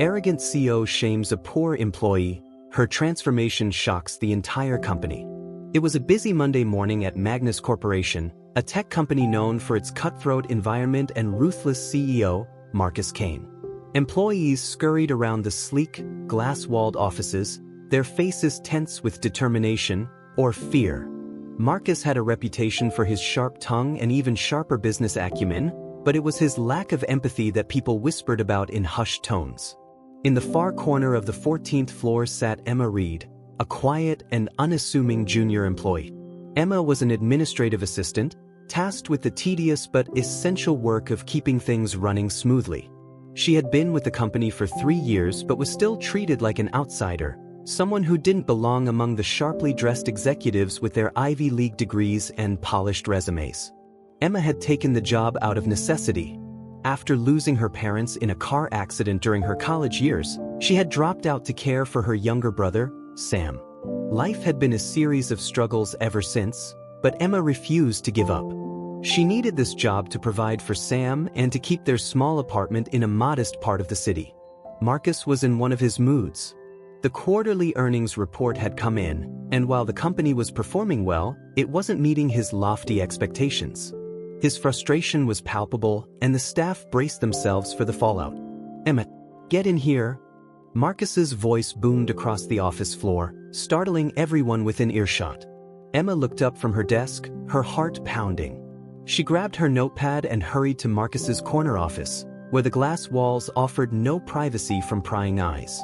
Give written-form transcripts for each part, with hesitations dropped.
Arrogant CEO shames a poor employee, her transformation shocks the entire company. It was a busy Monday morning at Magnus Corporation, a tech company known for its cutthroat environment and ruthless CEO, Marcus Kane. Employees scurried around the sleek, glass-walled offices, their faces tense with determination or fear. Marcus had a reputation for his sharp tongue and even sharper business acumen, but it was his lack of empathy that people whispered about in hushed tones. In the far corner of the 14th floor sat Emma Reed, a quiet and unassuming junior employee. Emma was an administrative assistant, tasked with the tedious but essential work of keeping things running smoothly. She had been with the company for 3 years but was still treated like an outsider, someone who didn't belong among the sharply dressed executives with their Ivy League degrees and polished resumes. Emma had taken the job out of necessity. After losing her parents in a car accident during her college years, she had dropped out to care for her younger brother, Sam. Life had been a series of struggles ever since, but Emma refused to give up. She needed this job to provide for Sam and to keep their small apartment in a modest part of the city. Marcus was in one of his moods. The quarterly earnings report had come in, and while the company was performing well, it wasn't meeting his lofty expectations. His frustration was palpable, and the staff braced themselves for the fallout. "Emma, get in here." Marcus's voice boomed across the office floor, startling everyone within earshot. Emma looked up from her desk, her heart pounding. She grabbed her notepad and hurried to Marcus's corner office, where the glass walls offered no privacy from prying eyes.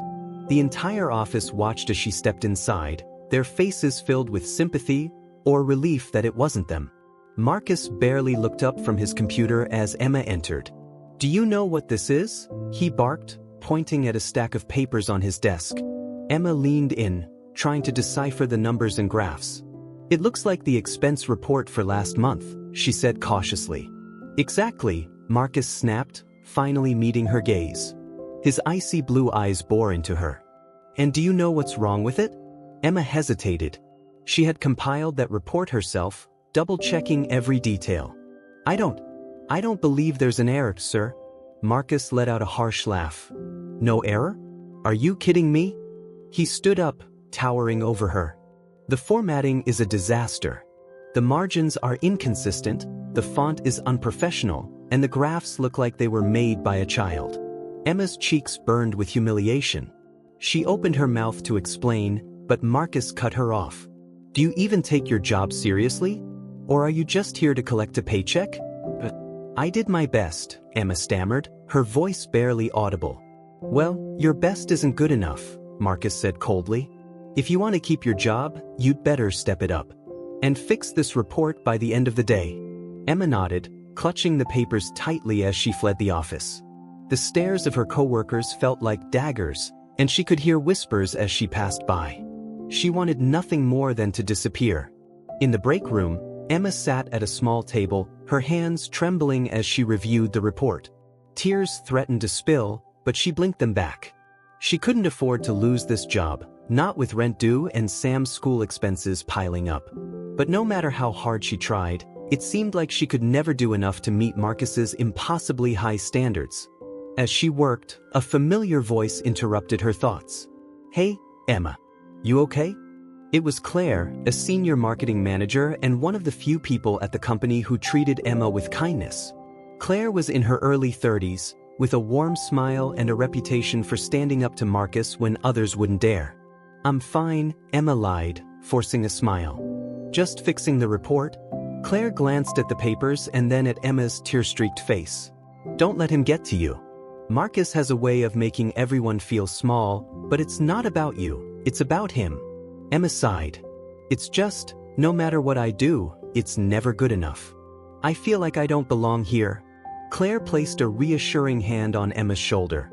The entire office watched as she stepped inside, their faces filled with sympathy or relief that it wasn't them. Marcus barely looked up from his computer as Emma entered. "Do you know what this is?" he barked, pointing at a stack of papers on his desk. Emma leaned in, trying to decipher the numbers and graphs. "It looks like the expense report for last month," she said cautiously. "Exactly," Marcus snapped, finally meeting her gaze. His icy blue eyes bore into her. "And do you know what's wrong with it?" Emma hesitated. She had compiled that report herself, double-checking every detail. I don't believe there's an error, sir." Marcus let out a harsh laugh. "No error? Are you kidding me?" He stood up, towering over her. "The formatting is a disaster. The margins are inconsistent, the font is unprofessional, and the graphs look like they were made by a child." Emma's cheeks burned with humiliation. She opened her mouth to explain, but Marcus cut her off. "Do you even take your job seriously? Or are you just here to collect a paycheck?" "I did my best," Emma stammered, her voice barely audible. "Well, your best isn't good enough," Marcus said coldly. "If you want to keep your job, you'd better step it up. And fix this report by the end of the day." Emma nodded, clutching the papers tightly as she fled the office. The stares of her coworkers felt like daggers, and she could hear whispers as she passed by. She wanted nothing more than to disappear. In the break room, Emma sat at a small table, her hands trembling as she reviewed the report. Tears threatened to spill, but she blinked them back. She couldn't afford to lose this job, not with rent due and Sam's school expenses piling up. But no matter how hard she tried, it seemed like she could never do enough to meet Marcus's impossibly high standards. As she worked, a familiar voice interrupted her thoughts. "Hey, Emma. You okay?" It was Claire, a senior marketing manager and one of the few people at the company who treated Emma with kindness. Claire was in her early 30s, with a warm smile and a reputation for standing up to Marcus when others wouldn't dare. "I'm fine," Emma lied, forcing a smile. "Just fixing the report?" Claire glanced at the papers and then at Emma's tear-streaked face. "Don't let him get to you. Marcus has a way of making everyone feel small, but it's not about you, it's about him." Emma sighed. "It's just, no matter what I do, it's never good enough. I feel like I don't belong here." Claire placed a reassuring hand on Emma's shoulder.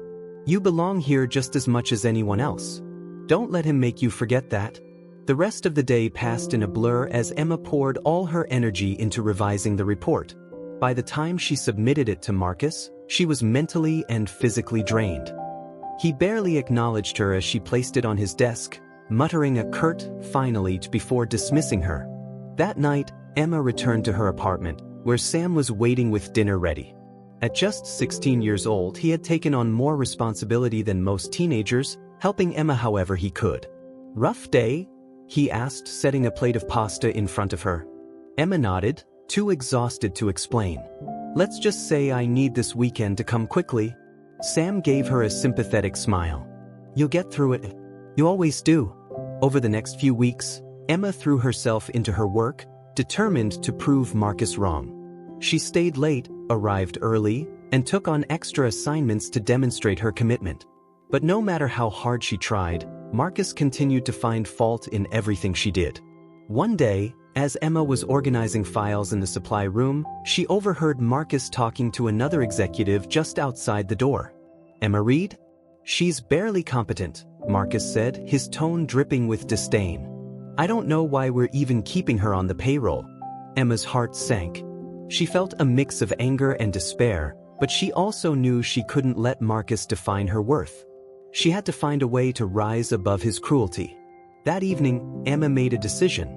"You belong here just as much as anyone else. Don't let him make you forget that." The rest of the day passed in a blur as Emma poured all her energy into revising the report. By the time she submitted it to Marcus, she was mentally and physically drained. He barely acknowledged her as she placed it on his desk, muttering a curt "finally" before dismissing her. That night, Emma returned to her apartment, where Sam was waiting with dinner ready. At just 16 years old, he had taken on more responsibility than most teenagers, helping Emma however he could. "Rough day?" he asked, setting a plate of pasta in front of her. Emma nodded, too exhausted to explain. "Let's just say I need this weekend to come quickly." Sam gave her a sympathetic smile. "You'll get through it. You always do." Over the next few weeks, Emma threw herself into her work, determined to prove Marcus wrong. She stayed late, arrived early, and took on extra assignments to demonstrate her commitment. But no matter how hard she tried, Marcus continued to find fault in everything she did. One day, as Emma was organizing files in the supply room, she overheard Marcus talking to another executive just outside the door. "Emma Reed? She's barely competent," Marcus said, his tone dripping with disdain. "I don't know why we're even keeping her on the payroll." Emma's heart sank. She felt a mix of anger and despair, but she also knew she couldn't let Marcus define her worth. She had to find a way to rise above his cruelty. That evening, Emma made a decision.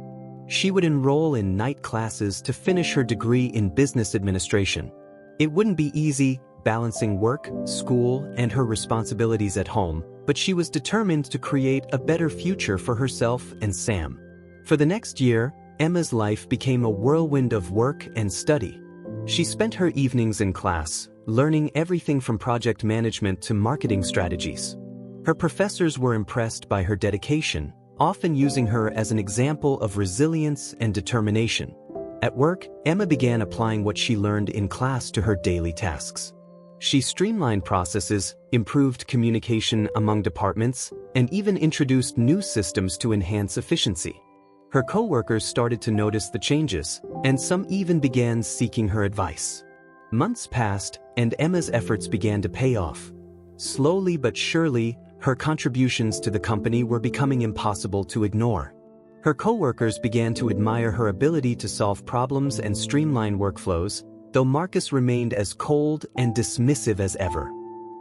She would enroll in night classes to finish her degree in business administration. It wouldn't be easy, balancing work, school, and her responsibilities at home, but she was determined to create a better future for herself and Sam. For the next year, Emma's life became a whirlwind of work and study. She spent her evenings in class, learning everything from project management to marketing strategies. Her professors were impressed by her dedication, often using her as an example of resilience and determination. At work, Emma began applying what she learned in class to her daily tasks. She streamlined processes, improved communication among departments, and even introduced new systems to enhance efficiency. Her coworkers started to notice the changes, and some even began seeking her advice. Months passed, and Emma's efforts began to pay off. Slowly but surely, her contributions to the company were becoming impossible to ignore. Her coworkers began to admire her ability to solve problems and streamline workflows, though Marcus remained as cold and dismissive as ever.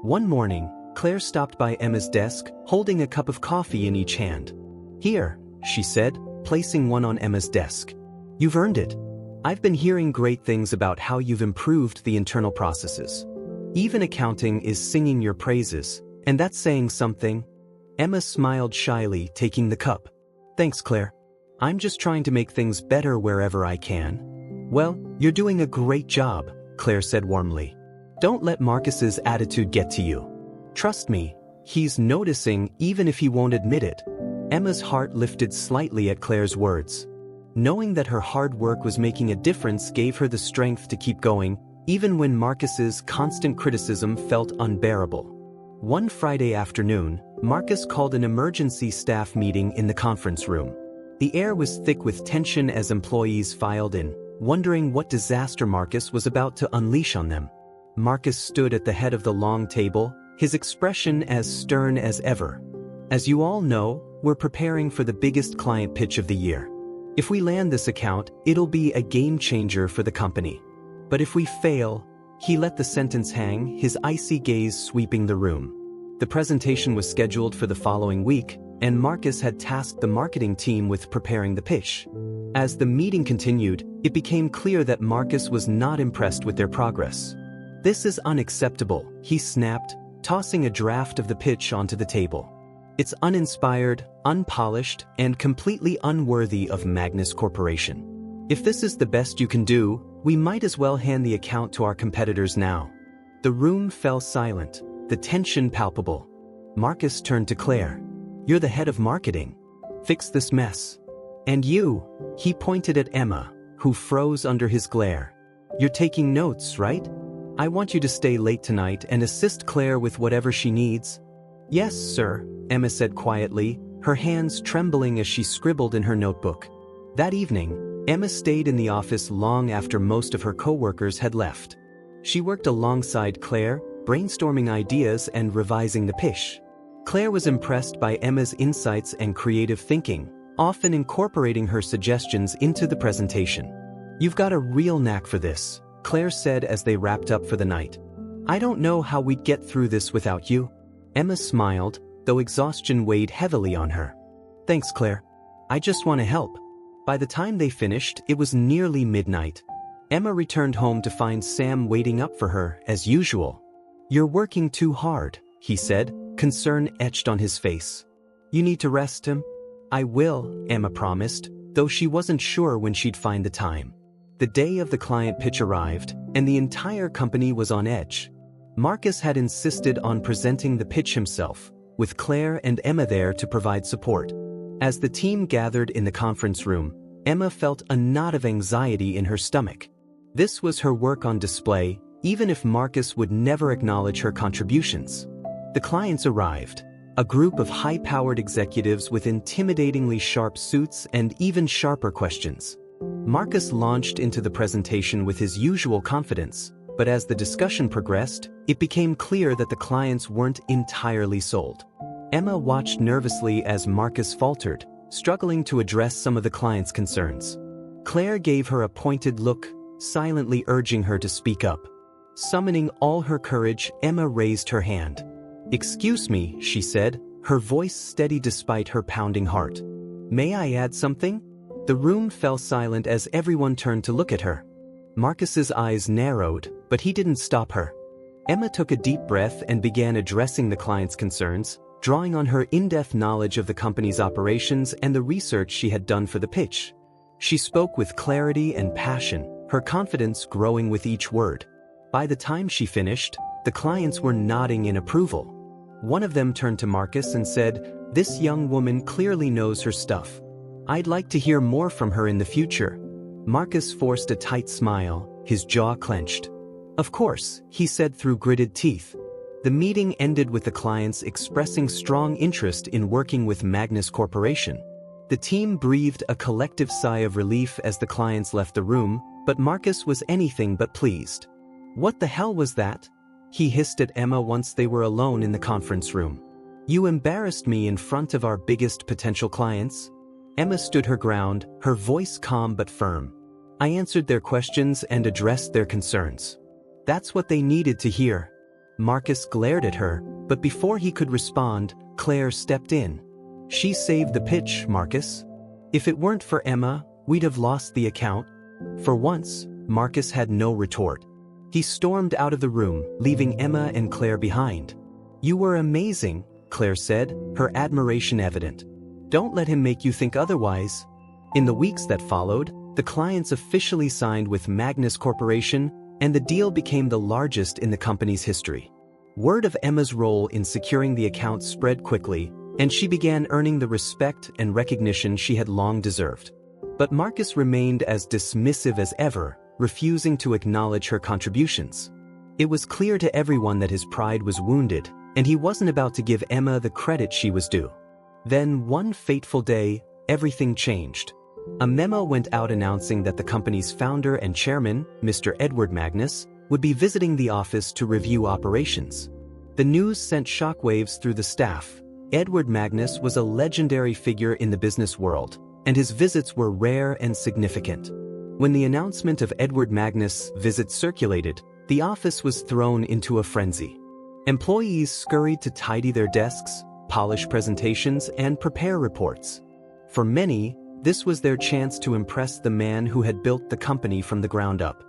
One morning, Claire stopped by Emma's desk, holding a cup of coffee in each hand. "Here," she said, placing one on Emma's desk. "You've earned it. I've been hearing great things about how you've improved the internal processes. Even accounting is singing your praises, and that's saying something." Emma smiled shyly, taking the cup. "Thanks, Claire. I'm just trying to make things better wherever I can." "Well, you're doing a great job," Claire said warmly. "Don't let Marcus's attitude get to you. Trust me, he's noticing even if he won't admit it." Emma's heart lifted slightly at Claire's words. Knowing that her hard work was making a difference gave her the strength to keep going, even when Marcus's constant criticism felt unbearable. One Friday afternoon, Marcus called an emergency staff meeting in the conference room. The air was thick with tension as employees filed in, wondering what disaster Marcus was about to unleash on them. Marcus stood at the head of the long table, his expression as stern as ever. "As you all know, we're preparing for the biggest client pitch of the year. If we land this account, it'll be a game changer for the company. But if we fail," he let the sentence hang, his icy gaze sweeping the room. The presentation was scheduled for the following week, and Marcus had tasked the marketing team with preparing the pitch. As the meeting continued, it became clear that Marcus was not impressed with their progress. "This is unacceptable," he snapped, tossing a draft of the pitch onto the table. "It's uninspired, unpolished, and completely unworthy of Magnus Corporation. If this is the best you can do, we might as well hand the account to our competitors now." The room fell silent, the tension palpable. Marcus turned to Claire. "You're the head of marketing. Fix this mess. And you," he pointed at Emma, who froze under his glare. "You're taking notes, right? I want you to stay late tonight and assist Claire with whatever she needs." "Yes, sir," Emma said quietly, her hands trembling as she scribbled in her notebook. That evening, Emma stayed in the office long after most of her coworkers had left. She worked alongside Claire, brainstorming ideas and revising the pitch. Claire was impressed by Emma's insights and creative thinking, often incorporating her suggestions into the presentation. "You've got a real knack for this," Claire said as they wrapped up for the night. "I don't know how we'd get through this without you." Emma smiled, though exhaustion weighed heavily on her. "Thanks, Claire. I just want to help." By the time they finished, it was nearly midnight. Emma returned home to find Sam waiting up for her, as usual. "You're working too hard," he said, concern etched on his face. "You need to rest him?" "I will," Emma promised, though she wasn't sure when she'd find the time. The day of the client pitch arrived, and the entire company was on edge. Marcus had insisted on presenting the pitch himself, with Claire and Emma there to provide support. As the team gathered in the conference room, Emma felt a knot of anxiety in her stomach. This was her work on display, even if Marcus would never acknowledge her contributions. The clients arrived, a group of high-powered executives with intimidatingly sharp suits and even sharper questions. Marcus launched into the presentation with his usual confidence, but as the discussion progressed, it became clear that the clients weren't entirely sold. Emma watched nervously as Marcus faltered, struggling to address some of the clients' concerns. Claire gave her a pointed look, silently urging her to speak up. Summoning all her courage, Emma raised her hand. "Excuse me," she said, her voice steady despite her pounding heart. "May I add something?" The room fell silent as everyone turned to look at her. Marcus's eyes narrowed, but he didn't stop her. Emma took a deep breath and began addressing the client's concerns, drawing on her in-depth knowledge of the company's operations and the research she had done for the pitch. She spoke with clarity and passion, her confidence growing with each word. By the time she finished, the clients were nodding in approval. One of them turned to Marcus and said, "This young woman clearly knows her stuff. I'd like to hear more from her in the future." Marcus forced a tight smile, his jaw clenched. "Of course," he said through gritted teeth. The meeting ended with the clients expressing strong interest in working with Magnus Corporation. The team breathed a collective sigh of relief as the clients left the room, but Marcus was anything but pleased. "What the hell was that?" he hissed at Emma once they were alone in the conference room. "You embarrassed me in front of our biggest potential clients." Emma stood her ground, her voice calm but firm. "I answered their questions and addressed their concerns. That's what they needed to hear." Marcus glared at her, but before he could respond, Claire stepped in. "She saved the pitch, Marcus. If it weren't for Emma, we'd have lost the account." For once, Marcus had no retort. He stormed out of the room, leaving Emma and Claire behind. "You were amazing," Claire said, her admiration evident. "Don't let him make you think otherwise." In the weeks that followed, the clients officially signed with Magnus Corporation, and the deal became the largest in the company's history. Word of Emma's role in securing the account spread quickly, and she began earning the respect and recognition she had long deserved. But Marcus remained as dismissive as ever, refusing to acknowledge her contributions. It was clear to everyone that his pride was wounded, and he wasn't about to give Emma the credit she was due. Then, one fateful day, everything changed. A memo went out announcing that the company's founder and chairman, Mr. Edward Magnus, would be visiting the office to review operations. The news sent shockwaves through the staff. Edward Magnus was a legendary figure in the business world, and his visits were rare and significant. When the announcement of Edward Magnus' visit circulated, the office was thrown into a frenzy. Employees scurried to tidy their desks, polish presentations, and prepare reports. For many, this was their chance to impress the man who had built the company from the ground up.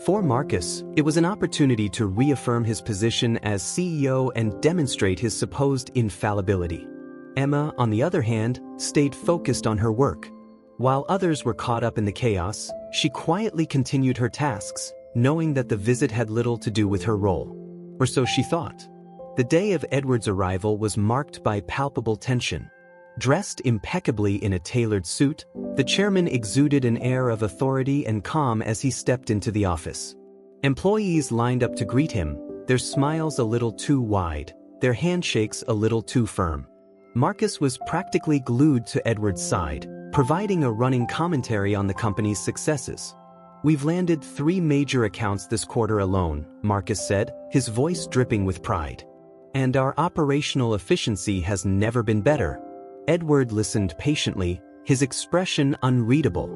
For Marcus, it was an opportunity to reaffirm his position as CEO and demonstrate his supposed infallibility. Emma, on the other hand, stayed focused on her work. While others were caught up in the chaos, she quietly continued her tasks, knowing that the visit had little to do with her role. Or so she thought. The day of Edward's arrival was marked by palpable tension. Dressed impeccably in a tailored suit, the chairman exuded an air of authority and calm as he stepped into the office. Employees lined up to greet him, their smiles a little too wide, their handshakes a little too firm. Marcus was practically glued to Edward's side, providing a running commentary on the company's successes. "We've landed 3 major accounts this quarter alone," Marcus said, his voice dripping with pride. "And our operational efficiency has never been better." Edward listened patiently, his expression unreadable.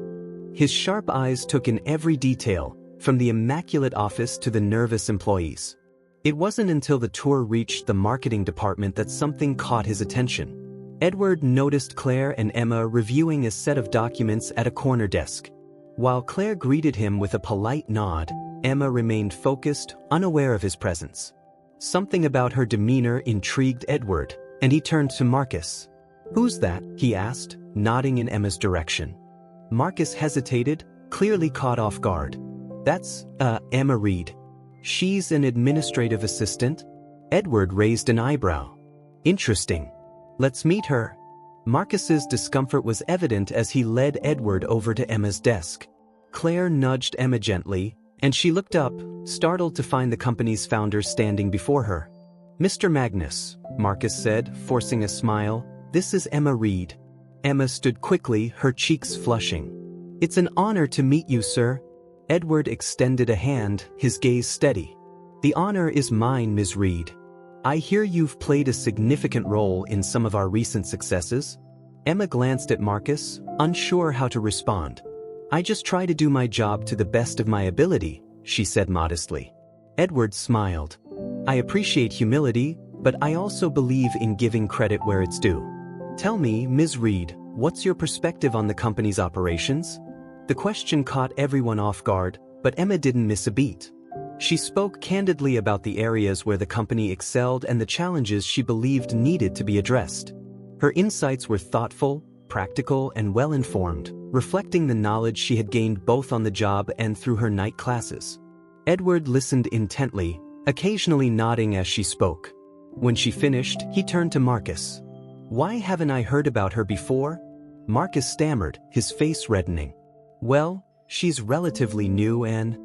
His sharp eyes took in every detail, from the immaculate office to the nervous employees. It wasn't until the tour reached the marketing department that something caught his attention. Edward noticed Claire and Emma reviewing a set of documents at a corner desk. While Claire greeted him with a polite nod, Emma remained focused, unaware of his presence. Something about her demeanor intrigued Edward, and he turned to Marcus. "Who's that?" he asked, nodding in Emma's direction. Marcus hesitated, clearly caught off guard. "That's, Emma Reed. She's an administrative assistant?" Edward raised an eyebrow. "Interesting. Let's meet her." Marcus's discomfort was evident as he led Edward over to Emma's desk. Claire nudged Emma gently, and she looked up, startled to find the company's founder standing before her. "Mr. Magnus," Marcus said, forcing a smile, "this is Emma Reed." Emma stood quickly, her cheeks flushing. "It's an honor to meet you, sir." Edward extended a hand, his gaze steady. "The honor is mine, Ms. Reed. I hear you've played a significant role in some of our recent successes." Emma glanced at Marcus, unsure how to respond. "I just try to do my job to the best of my ability," she said modestly. Edward smiled. "I appreciate humility, but I also believe in giving credit where it's due. Tell me, Ms. Reed, what's your perspective on the company's operations?" The question caught everyone off guard, but Emma didn't miss a beat. She spoke candidly about the areas where the company excelled and the challenges she believed needed to be addressed. Her insights were thoughtful, practical, and well-informed, reflecting the knowledge she had gained both on the job and through her night classes. Edward listened intently, occasionally nodding as she spoke. When she finished, he turned to Marcus. "Why haven't I heard about her before?" Marcus stammered, his face reddening. "Well, she's relatively new and—"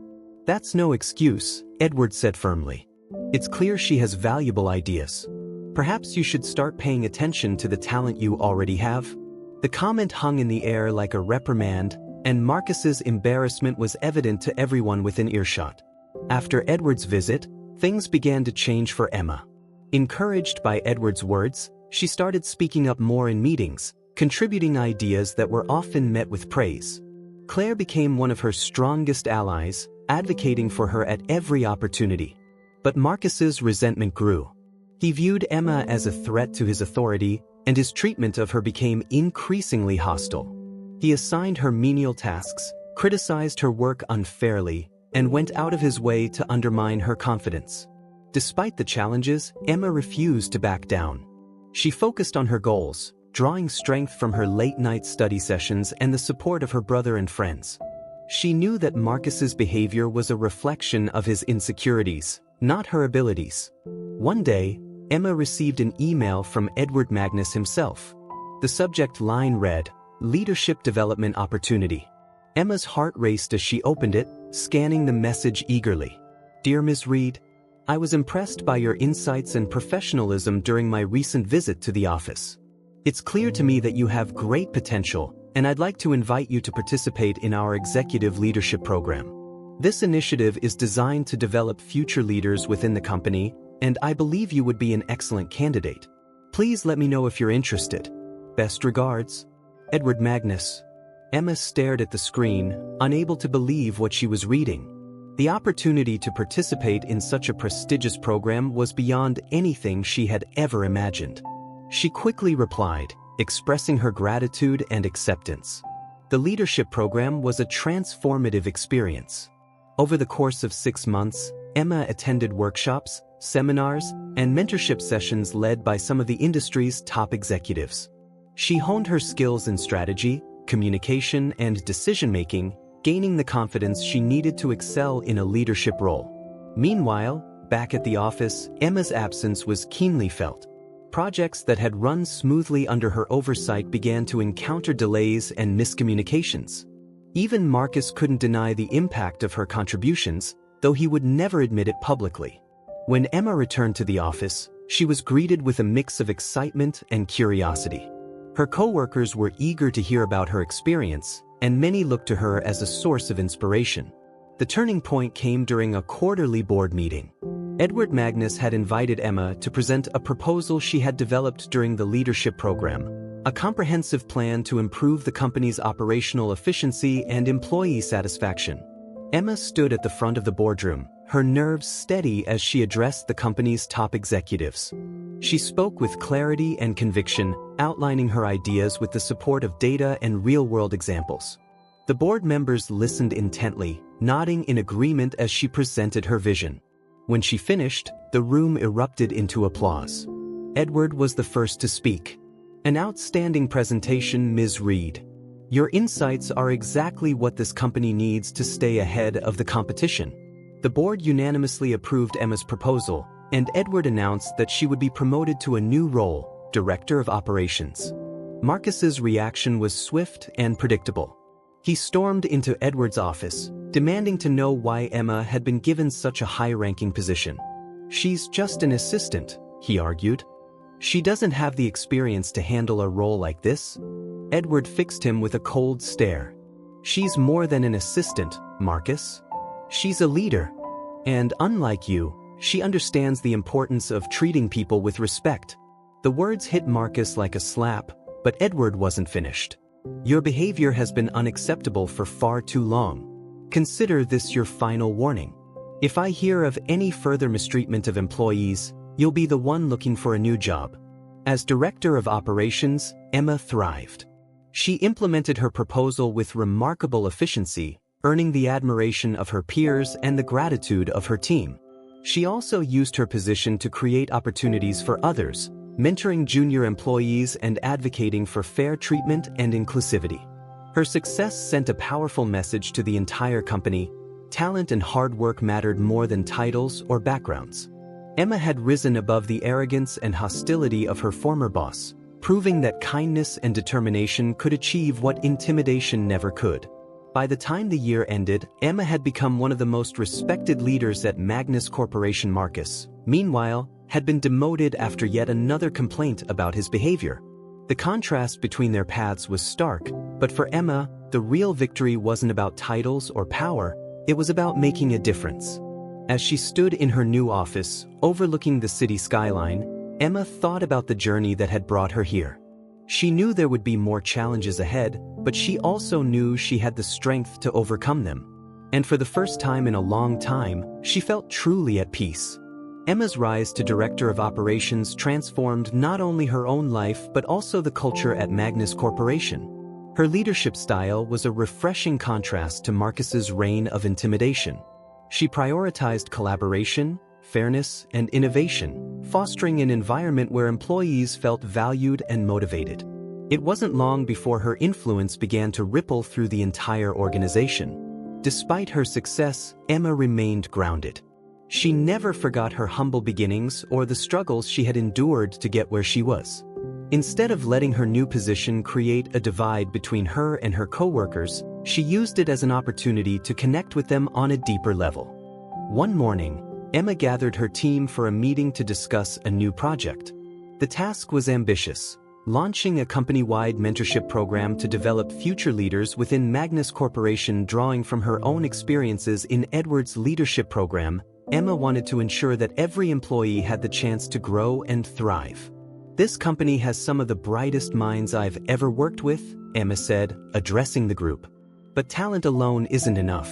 "That's no excuse," Edward said firmly. "It's clear she has valuable ideas. Perhaps you should start paying attention to the talent you already have." The comment hung in the air like a reprimand, and Marcus's embarrassment was evident to everyone within earshot. After Edward's visit, things began to change for Emma. Encouraged by Edward's words, she started speaking up more in meetings, contributing ideas that were often met with praise. Claire became one of her strongest allies, advocating for her at every opportunity. But Marcus's resentment grew. He viewed Emma as a threat to his authority, and his treatment of her became increasingly hostile. He assigned her menial tasks, criticized her work unfairly, and went out of his way to undermine her confidence. Despite the challenges, Emma refused to back down. She focused on her goals, drawing strength from her late-night study sessions and the support of her brother and friends. She knew that Marcus's behavior was a reflection of his insecurities, not her abilities. One day, Emma received an email from Edward Magnus himself. The subject line read, "Leadership Development Opportunity." Emma's heart raced as she opened it, scanning the message eagerly. "Dear Ms. Reed, I was impressed by your insights and professionalism during my recent visit to the office. It's clear to me that you have great potential, and I'd like to invite you to participate in our Executive Leadership Program. This initiative is designed to develop future leaders within the company, and I believe you would be an excellent candidate. Please let me know if you're interested. Best regards, Edward Magnus." Emma stared at the screen, unable to believe what she was reading. The opportunity to participate in such a prestigious program was beyond anything she had ever imagined. She quickly replied, expressing her gratitude and acceptance. The leadership program was a transformative experience. Over the course of 6 months, Emma attended workshops, seminars, and mentorship sessions led by some of the industry's top executives. She honed her skills in strategy, communication, and decision-making, gaining the confidence she needed to excel in a leadership role. Meanwhile, back at the office, Emma's absence was keenly felt. Projects that had run smoothly under her oversight began to encounter delays and miscommunications. Even Marcus couldn't deny the impact of her contributions, though he would never admit it publicly. When Emma returned to the office, she was greeted with a mix of excitement and curiosity. Her coworkers were eager to hear about her experience, and many looked to her as a source of inspiration. The turning point came during a quarterly board meeting. Edward Magnus had invited Emma to present a proposal she had developed during the leadership program, a comprehensive plan to improve the company's operational efficiency and employee satisfaction. Emma stood at the front of the boardroom, her nerves steady as she addressed the company's top executives. She spoke with clarity and conviction, outlining her ideas with the support of data and real-world examples. The board members listened intently, nodding in agreement as she presented her vision. When she finished, the room erupted into applause. Edward was the first to speak. "An outstanding presentation, Ms. Reed. Your insights are exactly what this company needs to stay ahead of the competition." The board unanimously approved Emma's proposal, and Edward announced that she would be promoted to a new role, Director of Operations. Marcus's reaction was swift and predictable. He stormed into Edward's office, demanding to know why Emma had been given such a high-ranking position. "She's just an assistant," he argued. "She doesn't have the experience to handle a role like this." Edward fixed him with a cold stare. "She's more than an assistant, Marcus. She's a leader. And unlike you, she understands the importance of treating people with respect." The words hit Marcus like a slap, but Edward wasn't finished. "Your behavior has been unacceptable for far too long. Consider this your final warning. If I hear of any further mistreatment of employees, you'll be the one looking for a new job." As Director of Operations, Emma thrived. She implemented her proposal with remarkable efficiency, earning the admiration of her peers and the gratitude of her team. She also used her position to create opportunities for others, mentoring junior employees and advocating for fair treatment and inclusivity. Her success sent a powerful message to the entire company: talent and hard work mattered more than titles or backgrounds. Emma had risen above the arrogance and hostility of her former boss, proving that kindness and determination could achieve what intimidation never could. By the time the year ended, Emma had become one of the most respected leaders at Magnus Corporation. Marcus, meanwhile, had been demoted after yet another complaint about his behavior. The contrast between their paths was stark, but for Emma, the real victory wasn't about titles or power, it was about making a difference. As she stood in her new office, overlooking the city skyline, Emma thought about the journey that had brought her here. She knew there would be more challenges ahead, but she also knew she had the strength to overcome them. And for the first time in a long time, she felt truly at peace. Emma's rise to Director of Operations transformed not only her own life but also the culture at Magnus Corporation. Her leadership style was a refreshing contrast to Marcus's reign of intimidation. She prioritized collaboration, fairness, and innovation, fostering an environment where employees felt valued and motivated. It wasn't long before her influence began to ripple through the entire organization. Despite her success, Emma remained grounded. She never forgot her humble beginnings or the struggles she had endured to get where she was. Instead of letting her new position create a divide between her and her coworkers, she used it as an opportunity to connect with them on a deeper level. One morning, Emma gathered her team for a meeting to discuss a new project. The task was ambitious: launching a company-wide mentorship program to develop future leaders within Magnus Corporation. Drawing from her own experiences in Edward's leadership program, Emma wanted to ensure that every employee had the chance to grow and thrive. "This company has some of the brightest minds I've ever worked with," Emma said, addressing the group. "But talent alone isn't enough.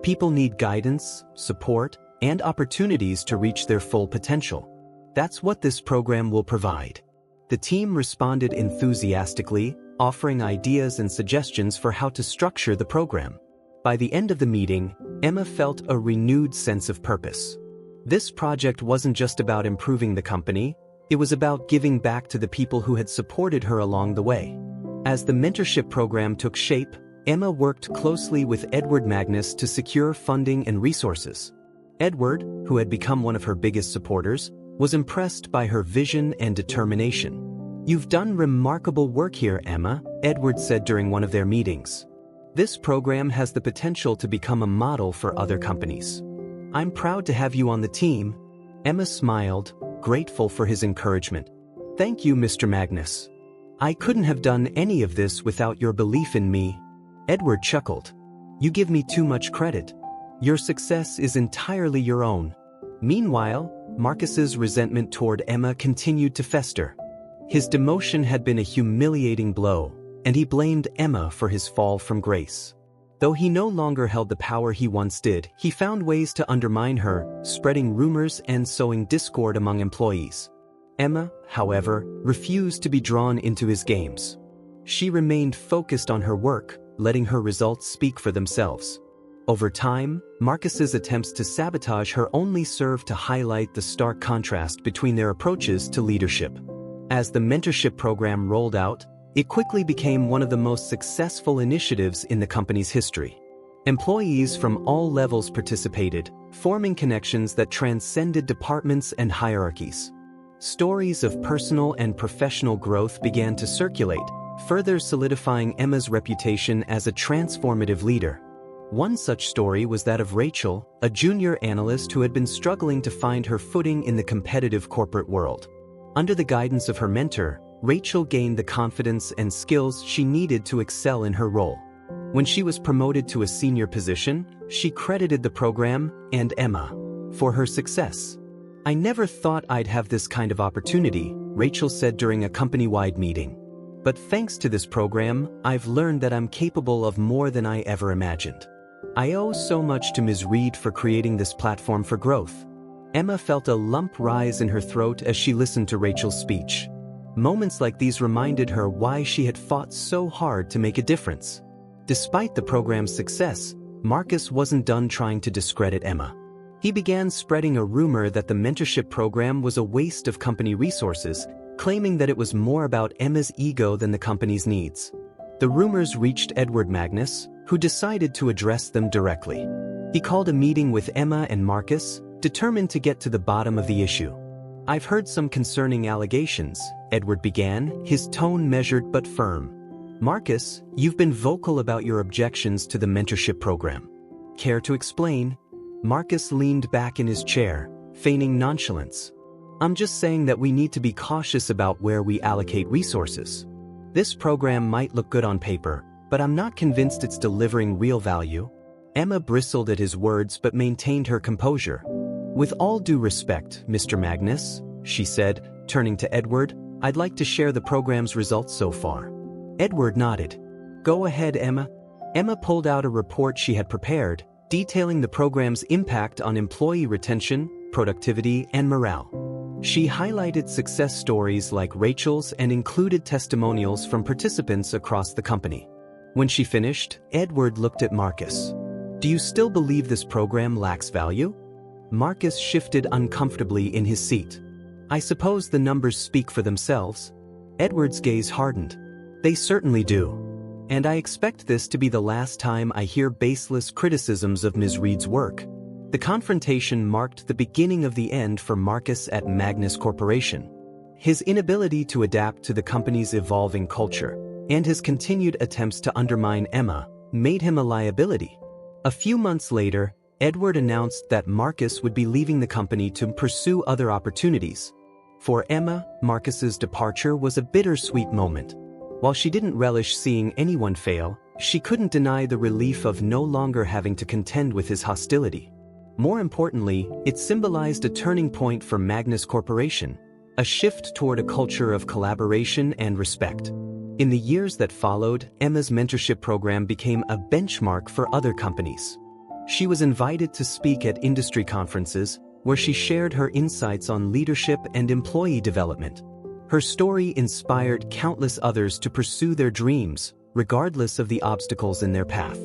People need guidance, support, and opportunities to reach their full potential. That's what this program will provide." The team responded enthusiastically, offering ideas and suggestions for how to structure the program. By the end of the meeting, Emma felt a renewed sense of purpose. This project wasn't just about improving the company, it was about giving back to the people who had supported her along the way. As the mentorship program took shape, Emma worked closely with Edward Magnus to secure funding and resources. Edward, who had become one of her biggest supporters, was impressed by her vision and determination. "You've done remarkable work here, Emma," Edward said during one of their meetings. "This program has the potential to become a model for other companies. I'm proud to have you on the team." Emma smiled, grateful for his encouragement. "Thank you, Mr. Magnus. I couldn't have done any of this without your belief in me." Edward chuckled. "You give me too much credit. Your success is entirely your own." Meanwhile, Marcus's resentment toward Emma continued to fester. His demotion had been a humiliating blow, and he blamed Emma for his fall from grace. Though he no longer held the power he once did, he found ways to undermine her, spreading rumors and sowing discord among employees. Emma, however, refused to be drawn into his games. She remained focused on her work, letting her results speak for themselves. Over time, Marcus's attempts to sabotage her only served to highlight the stark contrast between their approaches to leadership. As the mentorship program rolled out, it quickly became one of the most successful initiatives in the company's history. Employees from all levels participated, forming connections that transcended departments and hierarchies. Stories of personal and professional growth began to circulate, further solidifying Emma's reputation as a transformative leader. One such story was that of Rachel, a junior analyst who had been struggling to find her footing in the competitive corporate world. Under the guidance of her mentor, Rachel gained the confidence and skills she needed to excel in her role. When she was promoted to a senior position, she credited the program and Emma for her success. "I never thought I'd have this kind of opportunity," Rachel said during a company-wide meeting. "But thanks to this program, I've learned that I'm capable of more than I ever imagined. I owe so much to Ms. Reed for creating this platform for growth." Emma felt a lump rise in her throat as she listened to Rachel's speech. Moments like these reminded her why she had fought so hard to make a difference. Despite the program's success, Marcus wasn't done trying to discredit Emma. He began spreading a rumor that the mentorship program was a waste of company resources, claiming that it was more about Emma's ego than the company's needs. The rumors reached Edward Magnus, who decided to address them directly. He called a meeting with Emma and Marcus, determined to get to the bottom of the issue. "I've heard some concerning allegations," Edward began, his tone measured but firm. "Marcus, you've been vocal about your objections to the mentorship program. Care to explain?" Marcus leaned back in his chair, feigning nonchalance. "I'm just saying that we need to be cautious about where we allocate resources. This program might look good on paper, but I'm not convinced it's delivering real value." Emma bristled at his words but maintained her composure. "With all due respect, Mr. Magnus," she said, turning to Edward, "I'd like to share the program's results so far." Edward nodded. "Go ahead, Emma." Emma pulled out a report she had prepared, detailing the program's impact on employee retention, productivity, and morale. She highlighted success stories like Rachel's and included testimonials from participants across the company. When she finished, Edward looked at Marcus. "Do you still believe this program lacks value?" Marcus shifted uncomfortably in his seat. "I suppose the numbers speak for themselves." Edward's gaze hardened. "They certainly do. And I expect this to be the last time I hear baseless criticisms of Ms. Reed's work." The confrontation marked the beginning of the end for Marcus at Magnus Corporation. His inability to adapt to the company's evolving culture, and his continued attempts to undermine Emma, made him a liability. A few months later, Edward announced that Marcus would be leaving the company to pursue other opportunities. For Emma, Marcus's departure was a bittersweet moment. While she didn't relish seeing anyone fail, she couldn't deny the relief of no longer having to contend with his hostility. More importantly, it symbolized a turning point for Magnus Corporation, a shift toward a culture of collaboration and respect. In the years that followed, Emma's mentorship program became a benchmark for other companies. She was invited to speak at industry conferences, where she shared her insights on leadership and employee development. Her story inspired countless others to pursue their dreams, regardless of the obstacles in their path.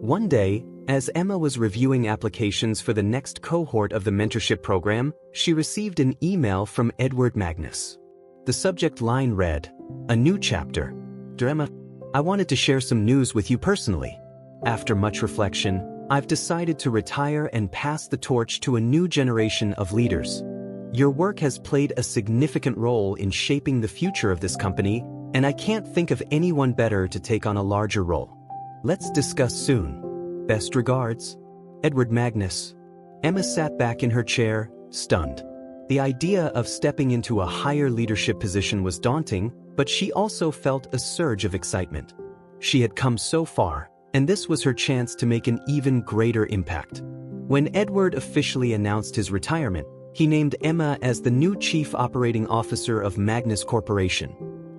One day, as Emma was reviewing applications for the next cohort of the mentorship program, she received an email from Edward Magnus. The subject line read, "A new chapter. Dear Emma, I wanted to share some news with you personally. After much reflection, I've decided to retire and pass the torch to a new generation of leaders. Your work has played a significant role in shaping the future of this company, and I can't think of anyone better to take on a larger role. Let's discuss soon. Best regards, Edward Magnus." Emma sat back in her chair, stunned. The idea of stepping into a higher leadership position was daunting, but she also felt a surge of excitement. She had come so far, and this was her chance to make an even greater impact. When Edward officially announced his retirement, he named Emma as the new Chief Operating Officer of Magnus Corporation.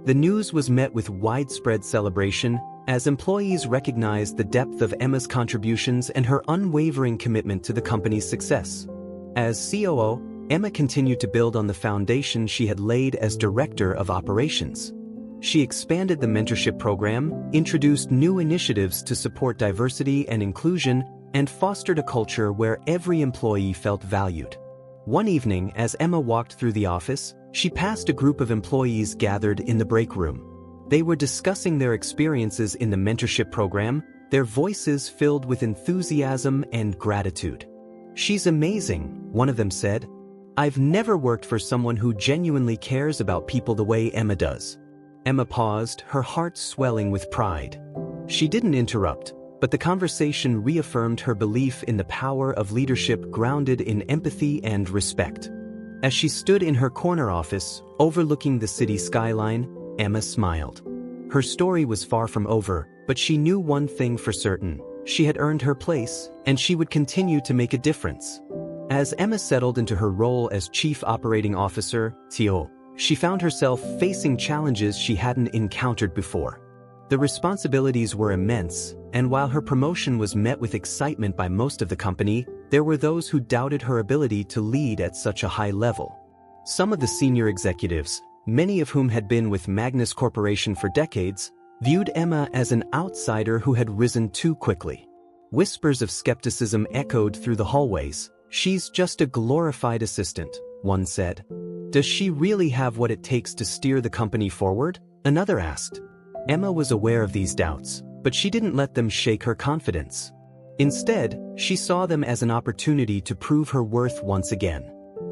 The news was met with widespread celebration, as employees recognized the depth of Emma's contributions and her unwavering commitment to the company's success. As COO, Emma continued to build on the foundation she had laid as Director of Operations. She expanded the mentorship program, introduced new initiatives to support diversity and inclusion, and fostered a culture where every employee felt valued. One evening, as Emma walked through the office, she passed a group of employees gathered in the break room. They were discussing their experiences in the mentorship program, their voices filled with enthusiasm and gratitude. "She's amazing," one of them said. "I've never worked for someone who genuinely cares about people the way Emma does." Emma paused, her heart swelling with pride. She didn't interrupt, but the conversation reaffirmed her belief in the power of leadership grounded in empathy and respect. As she stood in her corner office, overlooking the city skyline, Emma smiled. Her story was far from over, but she knew one thing for certain: she had earned her place, and she would continue to make a difference. As Emma settled into her role as Chief Operating Officer, TO, she found herself facing challenges she hadn't encountered before. The responsibilities were immense, and while her promotion was met with excitement by most of the company, there were those who doubted her ability to lead at such a high level. Some of the senior executives, many of whom had been with Magnus Corporation for decades, viewed Emma as an outsider who had risen too quickly. Whispers of skepticism echoed through the hallways. "She's just a glorified assistant," one said. "Does she really have what it takes to steer the company forward?" another asked. Emma was aware of these doubts, but she didn't let them shake her confidence. Instead, she saw them as an opportunity to prove her worth once again.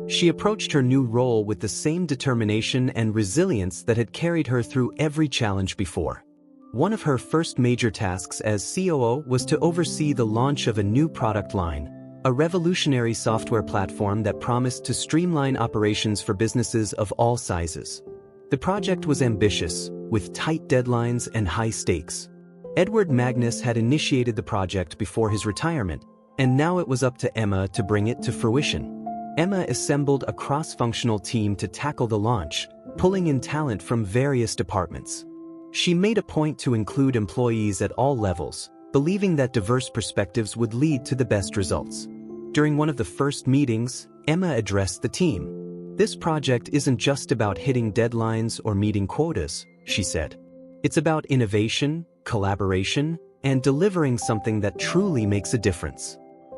She approached her new role with the same determination and resilience that had carried her through every challenge before. One of her first major tasks as COO was to oversee the launch of a new product line, a revolutionary software platform that promised to streamline operations for businesses of all sizes. The project was ambitious, with tight deadlines and high stakes. Edward Magnus had initiated the project before his retirement, and now it was up to Emma to bring it to fruition. Emma assembled a cross-functional team to tackle the launch, pulling in talent from various departments. She made a point to include employees at all levels, believing that diverse perspectives would lead to the best results. During one of the first meetings, Emma addressed the team. "This project isn't just about hitting deadlines or meeting quotas," she said. "It's about innovation, collaboration, and delivering something that truly makes a difference.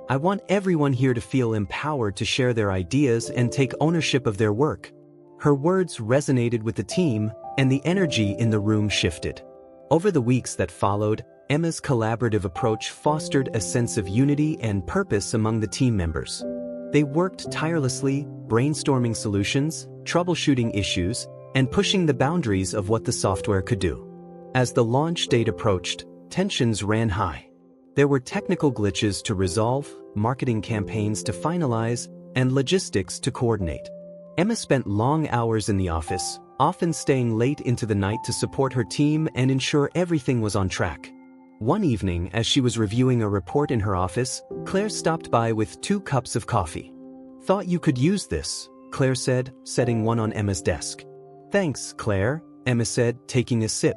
I want everyone here to feel empowered to share their ideas and take ownership of their work." Her words resonated with the team, and the energy in the room shifted. Over the weeks that followed, Emma's collaborative approach fostered a sense of unity and purpose among the team members. They worked tirelessly, brainstorming solutions, troubleshooting issues, and pushing the boundaries of what the software could do. As the launch date approached, tensions ran high. There were technical glitches to resolve, marketing campaigns to finalize, and logistics to coordinate. Emma spent long hours in the office, often staying late into the night to support her team and ensure everything was on track. One evening, as she was reviewing a report in her office, Claire stopped by with 2 cups of coffee. "Thought you could use this," Claire said, setting one on Emma's desk. "Thanks, Claire," Emma said, taking a sip.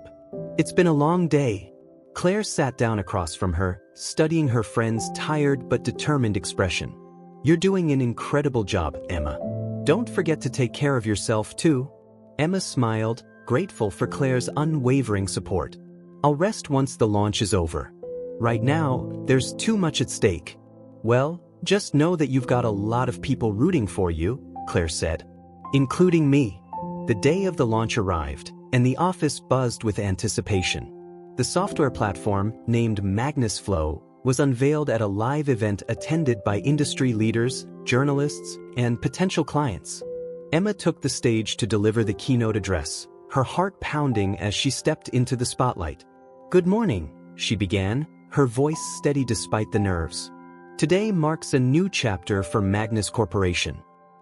"It's been a long day." Claire sat down across from her, studying her friend's tired but determined expression. "You're doing an incredible job, Emma. Don't forget to take care of yourself, too." Emma smiled, grateful for Claire's unwavering support. "I'll rest once the launch is over. Right now, there's too much at stake." "Well, just know that you've got a lot of people rooting for you," Claire said. "Including me." The day of the launch arrived, and the office buzzed with anticipation. The software platform, named Magnus Flow, was unveiled at a live event attended by industry leaders, journalists, and potential clients. Emma took the stage to deliver the keynote address, her heart pounding as she stepped into the spotlight. "Good morning," she began, her voice steady despite the nerves. "Today marks a new chapter for Magnus Corporation.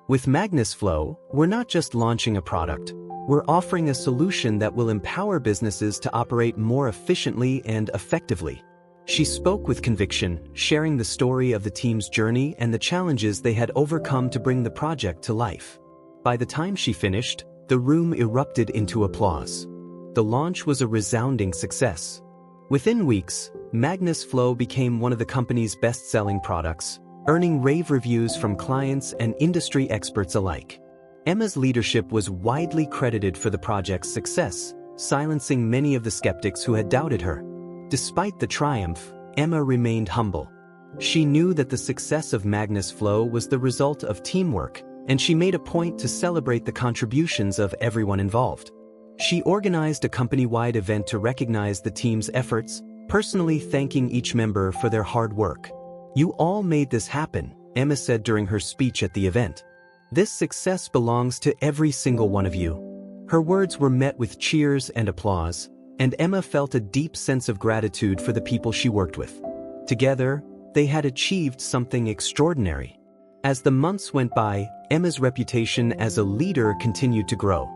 With Magnus Flow, we're not just launching a product, we're offering a solution that will empower businesses to operate more efficiently and effectively." She spoke with conviction, sharing the story of the team's journey and the challenges they had overcome to bring the project to life. By the time she finished, the room erupted into applause. The launch was a resounding success. Within weeks, Magnus Flow became one of the company's best-selling products, earning rave reviews from clients and industry experts alike. Emma's leadership was widely credited for the project's success, silencing many of the skeptics who had doubted her. Despite the triumph, Emma remained humble. She knew that the success of Magnus Flow was the result of teamwork, and she made a point to celebrate the contributions of everyone involved. She organized a company-wide event to recognize the team's efforts, personally thanking each member for their hard work. "You all made this happen," Emma said during her speech at the event. "This success belongs to every single one of you." Her words were met with cheers and applause, and Emma felt a deep sense of gratitude for the people she worked with. Together, they had achieved something extraordinary. As the months went by, Emma's reputation as a leader continued to grow.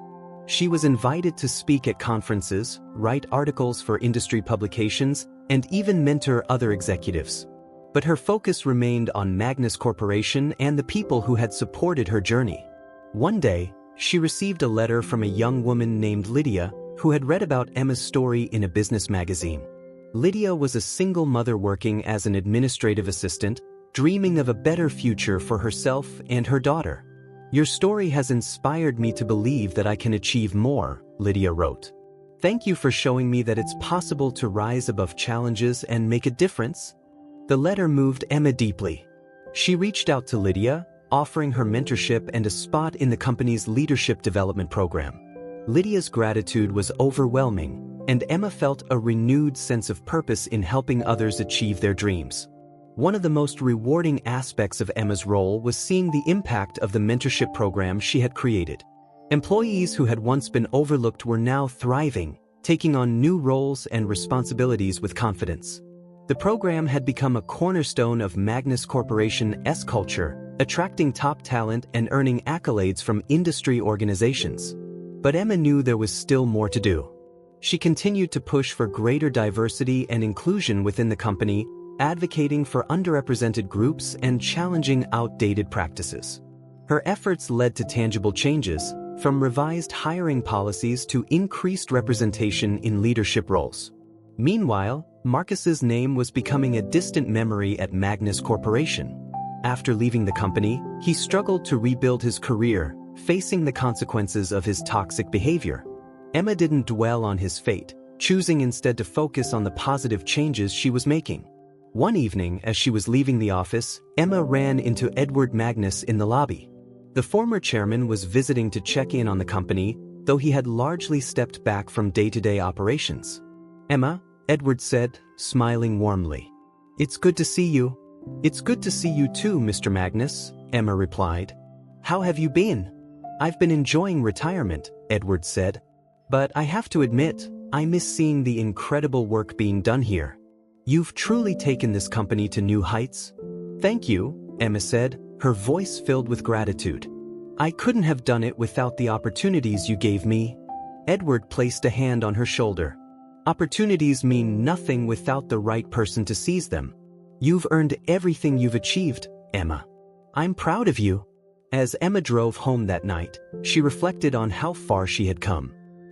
She was invited to speak at conferences, write articles for industry publications, and even mentor other executives. But her focus remained on Magnus Corporation and the people who had supported her journey. One day, she received a letter from a young woman named Lydia, who had read about Emma's story in a business magazine. Lydia was a single mother working as an administrative assistant, dreaming of a better future for herself and her daughter. "Your story has inspired me to believe that I can achieve more," Lydia wrote. "Thank you for showing me that it's possible to rise above challenges and make a difference." The letter moved Emma deeply. She reached out to Lydia, offering her mentorship and a spot in the company's leadership development program. Lydia's gratitude was overwhelming, and Emma felt a renewed sense of purpose in helping others achieve their dreams. One of the most rewarding aspects of Emma's role was seeing the impact of the mentorship program she had created. Employees who had once been overlooked were now thriving, taking on new roles and responsibilities with confidence. The program had become a cornerstone of Magnus Corporation's culture, attracting top talent and earning accolades from industry organizations. But Emma knew there was still more to do. She continued to push for greater diversity and inclusion within the company, advocating for underrepresented groups and challenging outdated practices. Her efforts led to tangible changes, from revised hiring policies to increased representation in leadership roles. Meanwhile, Marcus's name was becoming a distant memory at Magnus Corporation. After leaving the company, he struggled to rebuild his career, facing the consequences of his toxic behavior. Emma didn't dwell on his fate, choosing instead to focus on the positive changes she was making. One evening, as she was leaving the office, Emma ran into Edward Magnus in the lobby. The former chairman was visiting to check in on the company, though he had largely stepped back from day-to-day operations. "Emma," Edward said, smiling warmly. "It's good to see you." "It's good to see you too, Mr. Magnus," Emma replied. "How have you been?" "I've been enjoying retirement," Edward said. "But I have to admit, I miss seeing the incredible work being done here. You've truly taken this company to new heights." "Thank you," Emma said, her voice filled with gratitude. "I couldn't have done it without the opportunities you gave me." Edward placed a hand on her shoulder. "Opportunities mean nothing without the right person to seize them. You've earned everything you've achieved, Emma. I'm proud of you." As Emma drove home that night, she reflected on how far she had come.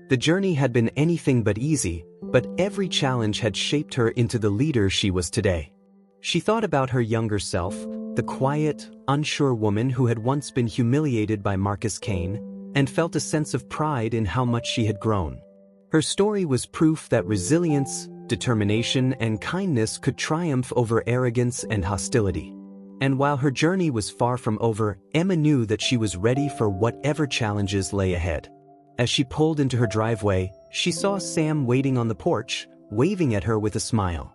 The journey had been anything but easy, but every challenge had shaped her into the leader she was today. She thought about her younger self, the quiet, unsure woman who had once been humiliated by Marcus Kane, and felt a sense of pride in how much she had grown. Her story was proof that resilience, determination, and kindness could triumph over arrogance and hostility. And while her journey was far from over, Emma knew that she was ready for whatever challenges lay ahead. As she pulled into her driveway, she saw Sam waiting on the porch, waving at her with a smile.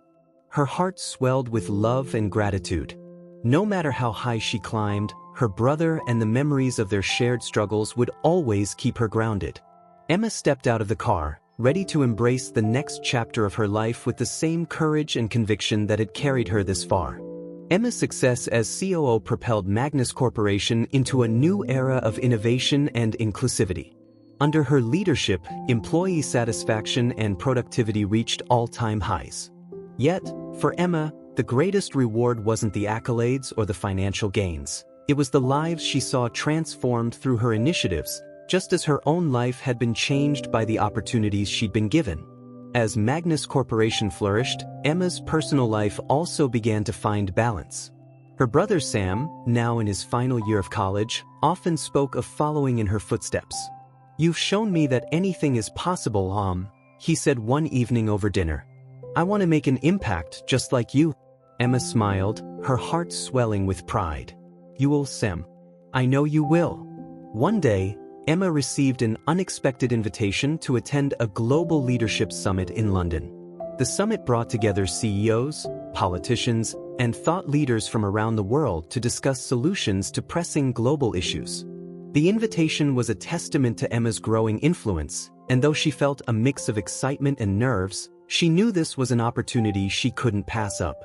Her heart swelled with love and gratitude. No matter how high she climbed, her brother and the memories of their shared struggles would always keep her grounded. Emma stepped out of the car, ready to embrace the next chapter of her life with the same courage and conviction that had carried her this far. Emma's success as COO propelled Magnus Corporation into a new era of innovation and inclusivity. Under her leadership, employee satisfaction and productivity reached all-time highs. Yet, for Emma, the greatest reward wasn't the accolades or the financial gains. It was the lives she saw transformed through her initiatives, just as her own life had been changed by the opportunities she'd been given. As Magnus Corporation flourished, Emma's personal life also began to find balance. Her brother Sam, now in his final year of college, often spoke of following in her footsteps. You've shown me that anything is possible, he said one evening over dinner. I want to make an impact just like you. Emma smiled, her heart swelling with pride. You will, Sam. I know you will. One day, Emma received an unexpected invitation to attend a global leadership summit in London. The summit brought together CEOs, politicians, and thought leaders from around the world to discuss solutions to pressing global issues. The invitation was a testament to Emma's growing influence, and though she felt a mix of excitement and nerves, she knew this was an opportunity she couldn't pass up.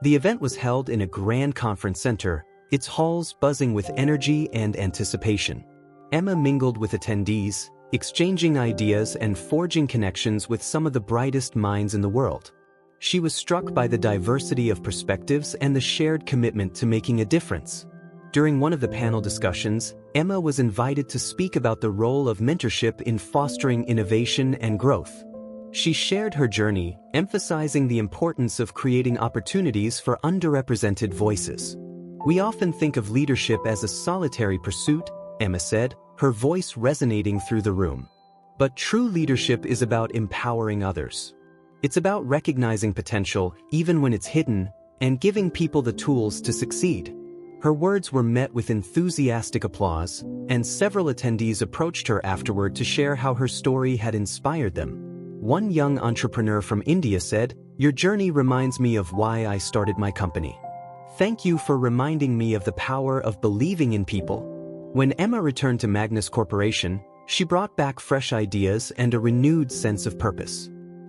The event was held in a grand conference center, its halls buzzing with energy and anticipation. Emma mingled with attendees, exchanging ideas and forging connections with some of the brightest minds in the world. She was struck by the diversity of perspectives and the shared commitment to making a difference. During one of the panel discussions, Emma was invited to speak about the role of mentorship in fostering innovation and growth. She shared her journey, emphasizing the importance of creating opportunities for underrepresented voices. We often think of leadership as a solitary pursuit, Emma said, her voice resonating through the room. But true leadership is about empowering others. It's about recognizing potential, even when it's hidden, and giving people the tools to succeed. Her words were met with enthusiastic applause, and several attendees approached her afterward to share how her story had inspired them. One young entrepreneur from India said, "Your journey reminds me of why I started my company. Thank you for reminding me of the power of believing in people." When Emma returned to Magnus Corporation, she brought back fresh ideas and a renewed sense of purpose.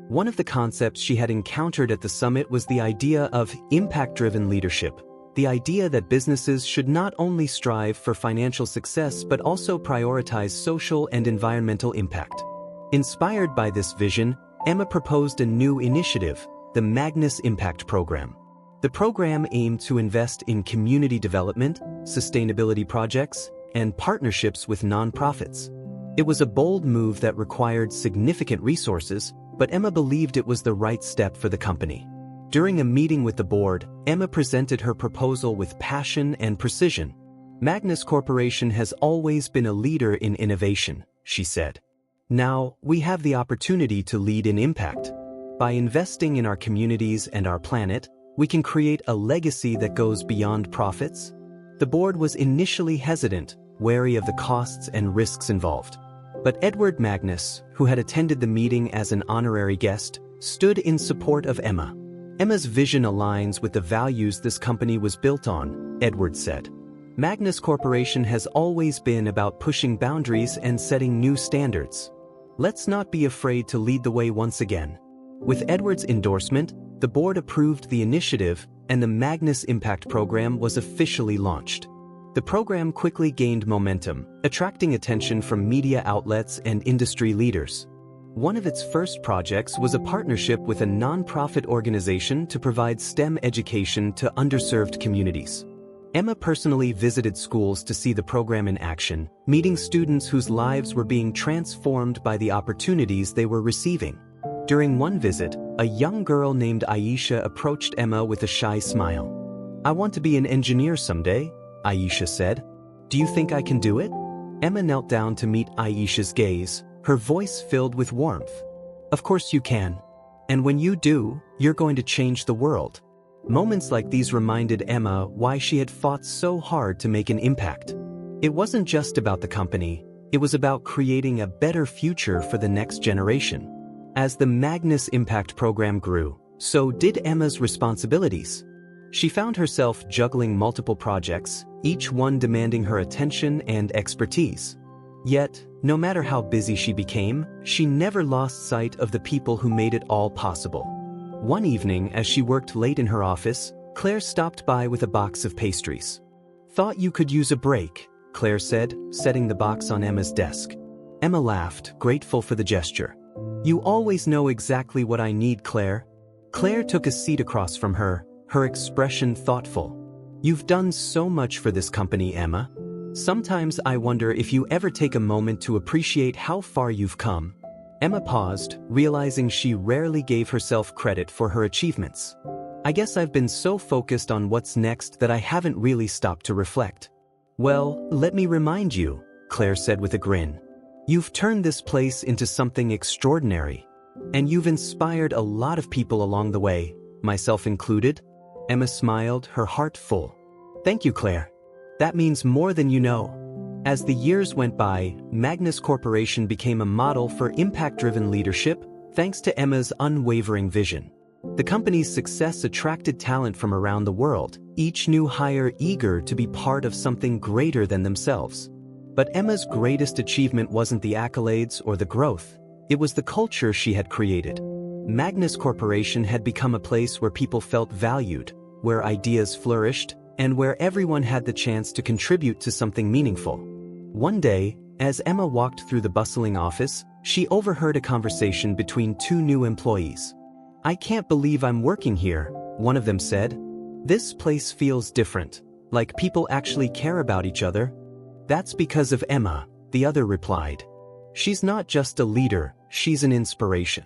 One of the concepts she had encountered at the summit was the idea of impact-driven leadership, the idea that businesses should not only strive for financial success but also prioritize social and environmental impact. Inspired by this vision, Emma proposed a new initiative, the Magnus Impact Program. The program aimed to invest in community development, sustainability projects, and partnerships with nonprofits. It was a bold move that required significant resources, but Emma believed it was the right step for the company. During a meeting with the board, Emma presented her proposal with passion and precision. Magnus Corporation has always been a leader in innovation, she said. Now, we have the opportunity to lead in impact. By investing in our communities and our planet, we can create a legacy that goes beyond profits. The board was initially hesitant, wary of the costs and risks involved. But Edward Magnus, who had attended the meeting as an honorary guest, stood in support of Emma. Emma's vision aligns with the values this company was built on, Edward said. Magnus Corporation has always been about pushing boundaries and setting new standards. Let's not be afraid to lead the way once again. With Edward's endorsement, the board approved the initiative, and the Magnus Impact Program was officially launched. The program quickly gained momentum, attracting attention from media outlets and industry leaders. One of its first projects was a partnership with a nonprofit organization to provide STEM education to underserved communities. Emma personally visited schools to see the program in action, meeting students whose lives were being transformed by the opportunities they were receiving. During one visit, a young girl named Aisha approached Emma with a shy smile. "I want to be an engineer someday," Aisha said. "Do you think I can do it?" Emma knelt down to meet Aisha's gaze, her voice filled with warmth. "Of course you can. And when you do, you're going to change the world." Moments like these reminded Emma why she had fought so hard to make an impact. It wasn't just about the company, it was about creating a better future for the next generation. As the Magnus Impact Program grew, so did Emma's responsibilities. She found herself juggling multiple projects, each one demanding her attention and expertise. Yet, no matter how busy she became, she never lost sight of the people who made it all possible. One evening, as she worked late in her office, Claire stopped by with a box of pastries. "Thought you could use a break," Claire said, setting the box on Emma's desk. Emma laughed, grateful for the gesture. "You always know exactly what I need, Claire." Claire took a seat across from her, her expression thoughtful. "You've done so much for this company, Emma. Sometimes I wonder if you ever take a moment to appreciate how far you've come." Emma paused, realizing she rarely gave herself credit for her achievements. "I guess I've been so focused on what's next that I haven't really stopped to reflect." "Well, let me remind you," Claire said with a grin. You've turned this place into something extraordinary. And you've inspired a lot of people along the way, myself included." Emma smiled, her heart full. "Thank you, Claire. That means more than you know." As the years went by, Magnus Corporation became a model for impact-driven leadership, thanks to Emma's unwavering vision. The company's success attracted talent from around the world, each new hire eager to be part of something greater than themselves. But Emma's greatest achievement wasn't the accolades or the growth. It was the culture she had created. Magnus Corporation had become a place where people felt valued, where ideas flourished, and where everyone had the chance to contribute to something meaningful. One day, as Emma walked through the bustling office, she overheard a conversation between two new employees. "I can't believe I'm working here," one of them said. "This place feels different, like people actually care about each other." "That's because of Emma," the other replied. "She's not just a leader, she's an inspiration."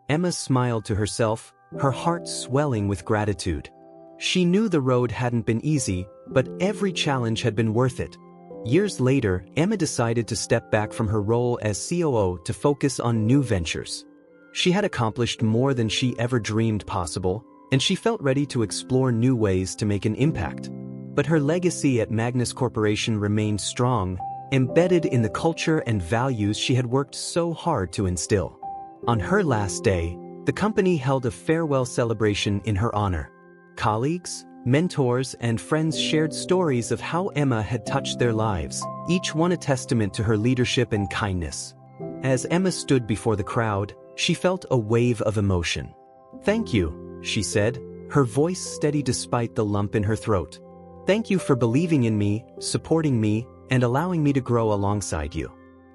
Emma smiled to herself, her heart swelling with gratitude. She knew the road hadn't been easy, but every challenge had been worth it. Years later, Emma decided to step back from her role as COO to focus on new ventures. She had accomplished more than she ever dreamed possible, and she felt ready to explore new ways to make an impact. But her legacy at Magnus Corporation remained strong, embedded in the culture and values she had worked so hard to instill. On her last day, the company held a farewell celebration in her honor. Colleagues, mentors, and friends shared stories of how Emma had touched their lives, each one a testament to her leadership and kindness. As Emma stood before the crowd, she felt a wave of emotion. "Thank you," she said, her voice steady despite the lump in her throat. "Thank you for believing in me, supporting me, and allowing me to grow alongside you.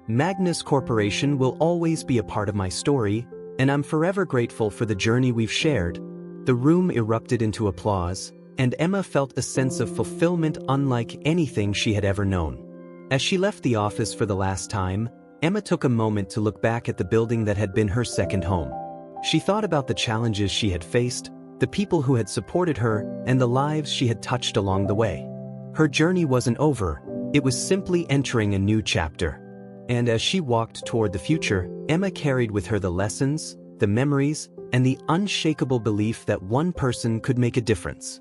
Magnus Corporation will always be a part of my story, and I'm forever grateful for the journey we've shared." The room erupted into applause, and Emma felt a sense of fulfillment unlike anything she had ever known. As she left the office for the last time, Emma took a moment to look back at the building that had been her second home. She thought about the challenges she had faced, the people who had supported her, and the lives she had touched along the way. Her journey wasn't over, it was simply entering a new chapter. And as she walked toward the future, Emma carried with her the lessons, the memories, and the unshakable belief that one person could make a difference.